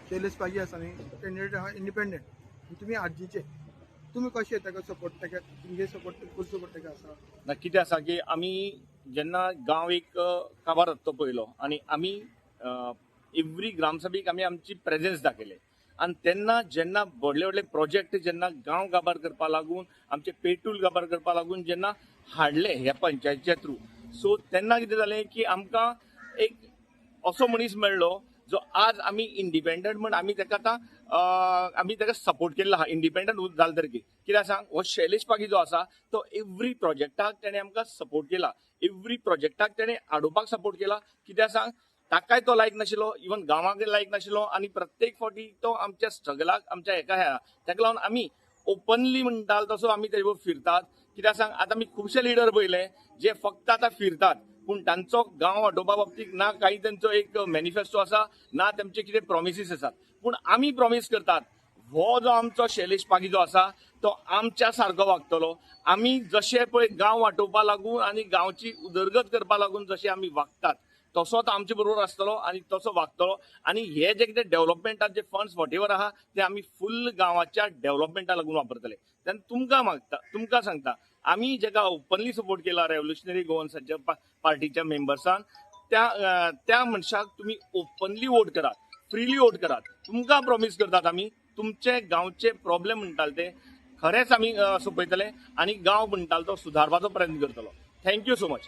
शैलेश पागी आसा न्ही कॅन्डिडेट आहा इंडिपेंडंट तुम्ही आजीचे तुम्ही कशे ताका सपोर्ट ताका तुमगे सपोर्ट फूल सपोर्ट ताका आसा ना कितें आसा की आमी जेन्ना गांव एक काबार जाता तो पयलो आनी आमी एव्हरी ग्रामसभेक आमी आमची प्रेझेन्स दाखयले आनी तेन्ना जेन्ना व्हडले व्हडले प्रोजेक्ट जेन्ना गांव काबार करपा लागून आमचे पेटूल काबार करपा लागून जेन्ना हाडले ह्या पंचायतीच्या थ्रू सो तेन्ना कितें जालें की आमकां एक असो मनीस मेळ्ळो जो आज आमी इंडिपेंडंट म्हण आमी ताका आतां आमी ताका सपोर्ट केल्लो आहा इंडिपेंडंट जाले तरी कित्याक सांग हो शैलेश पागी जो आसा तो एव्हरी प्रोजेक्टाक तेणें आमकां सपोर्ट केला एव्हरी प्रोजेक्टाक तेणें हाडोवपाक सपोर्ट केला कित्याक सांग ताकाय तो लायक नाशिल्लो इवन गांवांकय लायक नाशिल्लो आनी प्रत्येक फावटी तो आमच्या स्ट्रगलाक आमच्या हेका ताका लागून आमी ओपनली म्हणटाल तसो आमी तेजे बरोबर फिरतात कित्याक सांग आतां आमी खुबशे लिडर पळयले जे फक्त आतां फिरतात पूण तांचो गांव वाडोवपा बाबतीत ना काही तांचो एक मॅनिफेस्टो आसा ना तांचे कितें प्रॉमिसीस आसात पूण आमी प्रॉमिस करतात हो जो आमचो शैलेश पागी जो आसा तो आमच्या सारको वागतलो आमी जशे पळय गांव वाटोवपा लागून आनी गांवची उदरगत करपा लागून जशे आमी वागतात तसोच आमचे बरोबर आसतलो आनी तसो वागतलो आनी हे जे कितें डेव्हलपमेंटाचे जे फंड्स वॉटेवर आहा ते आमी फुल्ल गांवाच्या डेव्हलपमेंटा लागून वापरतले तेन्ना तुमकां सांगता आमी जेका ओपनली सपोर्ट केला रेव्होल्युशनरी गोवन्साच्या पार्टीच्या मेंबर्सान त्या मनशाक तुमी ओपनली वोट करात फ्रीली वोट करात तुमकां प्रॉमिस करतात आमी तुमचे गांवचे प्रॉब्लेम म्हणटाले ते खरेंच आमी सोंपयतले आनी गांव म्हणटालो तो सुदारपाचो प्रयत्न करतलो थँक्यू सो मच.